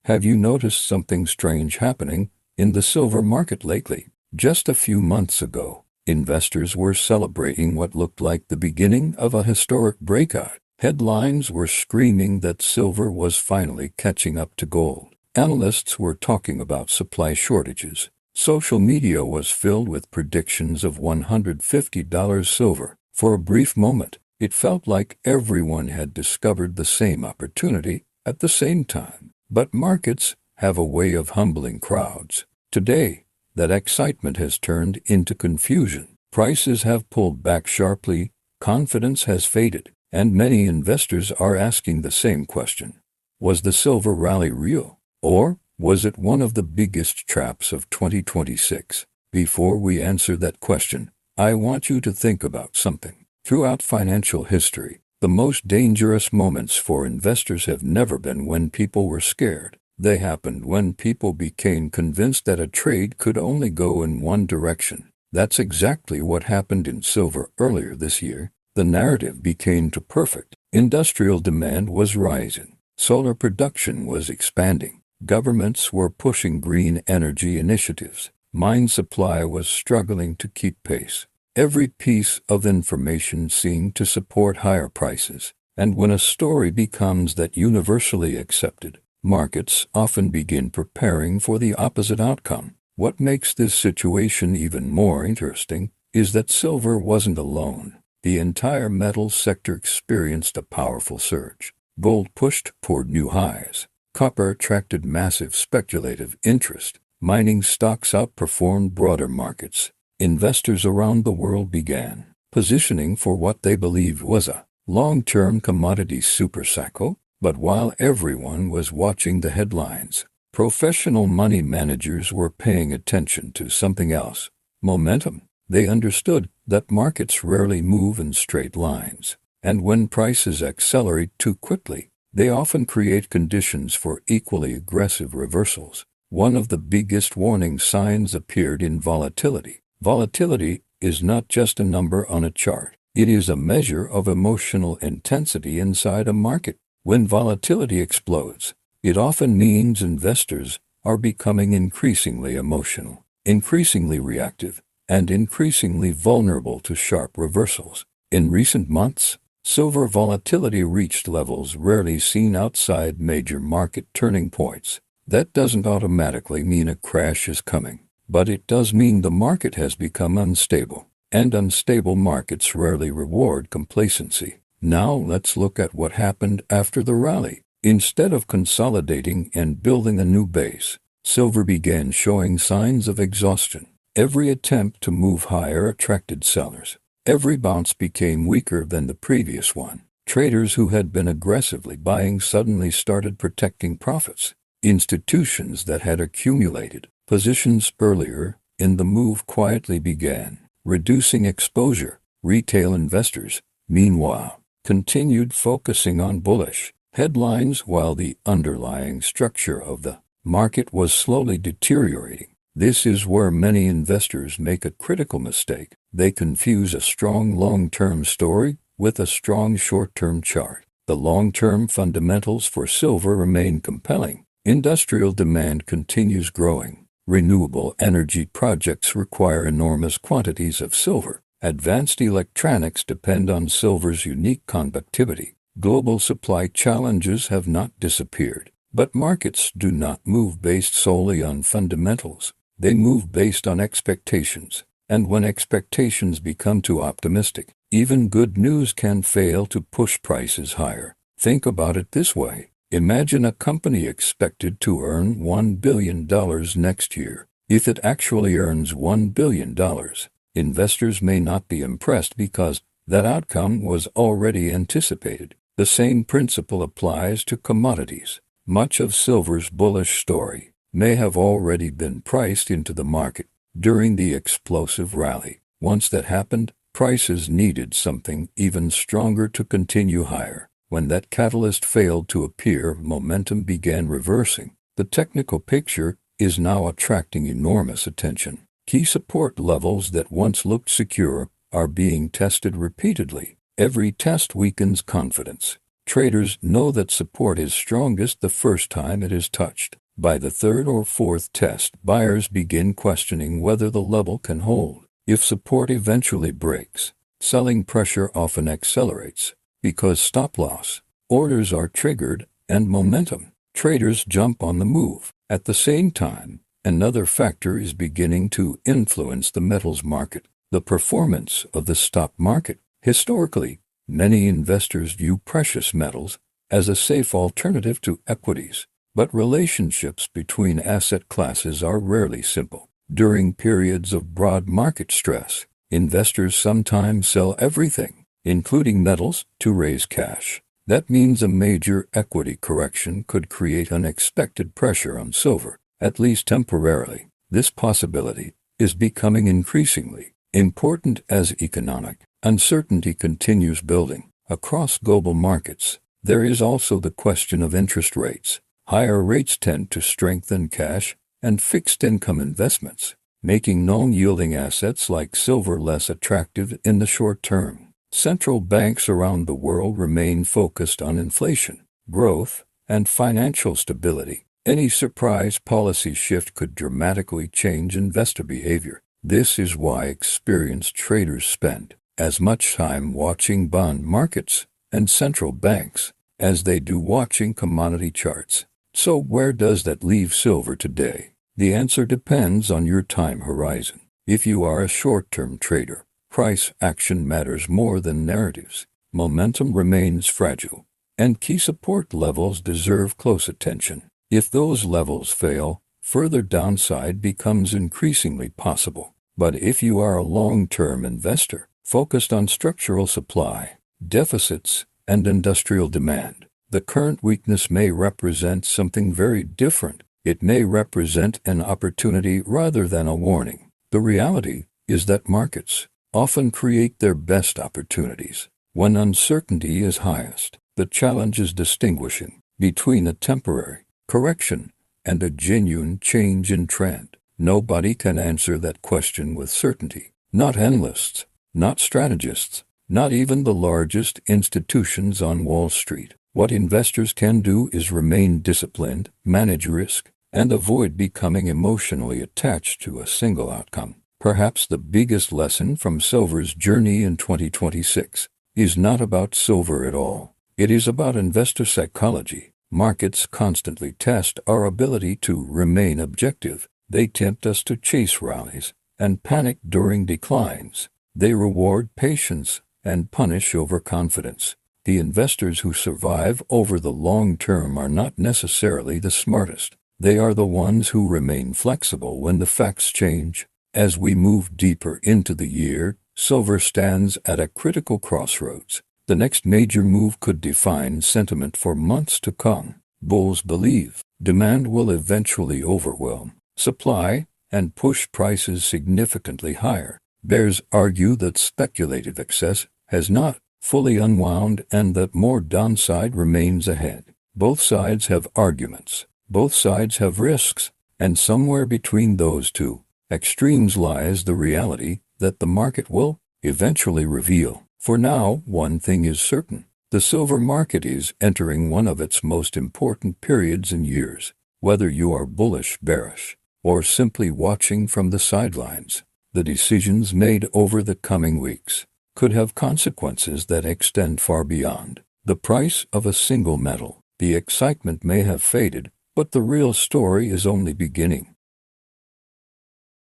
Have you noticed something strange happening in the silver market lately? Just a few months ago, investors were celebrating what looked like the beginning of a historic breakout. Headlines were screaming that silver was finally catching up to gold. Analysts were talking about supply shortages. Social media was filled with predictions of $150 silver. For a brief moment, it felt like everyone had discovered the same opportunity at the same time. But markets have a way of humbling crowds. Today, that excitement has turned into confusion. Prices have pulled back sharply, confidence has faded, and many investors are asking the same question. Was the silver rally real? Or was it one of the biggest traps of 2026? Before we answer that question, I want you to think about something. Throughout financial history, the most dangerous moments for investors have never been when people were scared. They happened when people became convinced that a trade could only go in one direction. That's exactly what happened in silver earlier this year. The narrative became too perfect. Industrial demand was rising. Solar production was expanding. Governments were pushing green energy initiatives. Mine supply was struggling to keep pace. Every piece of information seemed to support higher prices. And when a story becomes that universally accepted, markets often begin preparing for the opposite outcome. What makes this situation even more interesting is that silver wasn't alone. The entire metal sector experienced a powerful surge. Gold pushed toward new highs. Copper attracted massive speculative interest. Mining stocks outperformed broader markets. Investors around the world began positioning for what they believed was a long-term commodity supercycle. But while everyone was watching the headlines, professional money managers were paying attention to something else: momentum. They understood that markets rarely move in straight lines, and when prices accelerate too quickly, they often create conditions for equally aggressive reversals. One of the biggest warning signs appeared in volatility. Volatility is not just a number on a chart. It is a measure of emotional intensity inside a market. When volatility explodes, it often means investors are becoming increasingly emotional, increasingly reactive, and increasingly vulnerable to sharp reversals. In recent months, silver volatility reached levels rarely seen outside major market turning points. That doesn't automatically mean a crash is coming, but it does mean the market has become unstable, and unstable markets rarely reward complacency. Now let's look at what happened after the rally. Instead of consolidating and building a new base, silver began showing signs of exhaustion. Every attempt to move higher attracted sellers. Every bounce became weaker than the previous one. Traders who had been aggressively buying suddenly started protecting profits. Institutions that had accumulated positions earlier in the move quietly began reducing exposure. Retail investors, meanwhile, continued focusing on bullish headlines while the underlying structure of the market was slowly deteriorating. This is where many investors make a critical mistake. They confuse a strong long-term story with a strong short-term chart. The long-term fundamentals for silver remain compelling. Industrial demand continues growing. Renewable energy projects require enormous quantities of silver. Advanced electronics depend on silver's unique conductivity. Global supply challenges have not disappeared, but markets do not move based solely on fundamentals. They move based on expectations, and when expectations become too optimistic, even good news can fail to push prices higher. Think about it this way. Imagine a company expected to earn $1 billion next year. If it actually earns $1 billion, investors may not be impressed because that outcome was already anticipated. The same principle applies to commodities. Much of silver's bullish story may have already been priced into the market during the explosive rally. Once that happened, prices needed something even stronger to continue higher. When that catalyst failed to appear, momentum began reversing. The technical picture is now attracting enormous attention. Key support levels that once looked secure are being tested repeatedly. Every test weakens confidence. Traders know that support is strongest the first time it is touched. By the third or fourth test, buyers begin questioning whether the level can hold. If support eventually breaks, selling pressure often accelerates because stop-loss orders are triggered and momentum. Traders jump on the move. At the same time, another factor is beginning to influence the metals market: the performance of the stock market. Historically, many investors view precious metals as a safe alternative to equities, but relationships between asset classes are rarely simple. During periods of broad market stress, investors sometimes sell everything, including metals, to raise cash. That means a major equity correction could create unexpected pressure on silver, at least temporarily. This possibility is becoming increasingly important as economic uncertainty continues building across global markets. There is also the question of interest rates. Higher rates tend to strengthen cash and fixed income investments, making non-yielding assets like silver less attractive in the short term. Central banks around the world remain focused on inflation, growth, and financial stability. Any surprise policy shift could dramatically change investor behavior. This is why experienced traders spend as much time watching bond markets and central banks as they do watching commodity charts. So where does that leave silver today? The answer depends on your time horizon. If you are a short-term trader, price action matters more than narratives. Momentum remains fragile, and key support levels deserve close attention. If those levels fail, further downside becomes increasingly possible. But if you are a long-term investor, focused on structural supply, deficits, and industrial demand, the current weakness may represent something very different. It may represent an opportunity rather than a warning. The reality is that markets often create their best opportunities when uncertainty is highest. The challenge is distinguishing between a temporary correction and a genuine change in trend. Nobody can answer that question with certainty. Not analysts, not strategists, not even the largest institutions on Wall Street. What investors can do is remain disciplined, manage risk, and avoid becoming emotionally attached to a single outcome. Perhaps the biggest lesson from silver's journey in 2026 is not about silver at all. It is about investor psychology. Markets constantly test our ability to remain objective. They tempt us to chase rallies and panic during declines. They reward patience and punish overconfidence. The investors who survive over the long term are not necessarily the smartest. They are the ones who remain flexible when the facts change. As we move deeper into the year, silver stands at a critical crossroads. The next major move could define sentiment for months to come. Bulls believe demand will eventually overwhelm supply and push prices significantly higher. Bears argue that speculative excess has not fully unwound and that more downside remains ahead. Both sides have arguments. Both sides have risks. And somewhere between those two extremes lies the reality that the market will eventually reveal. For now, one thing is certain. The silver market is entering one of its most important periods in years. Whether you are bullish, bearish, or simply watching from the sidelines, the decisions made over the coming weeks could have consequences that extend far beyond the price of a single metal. The excitement may have faded, but the real story is only beginning.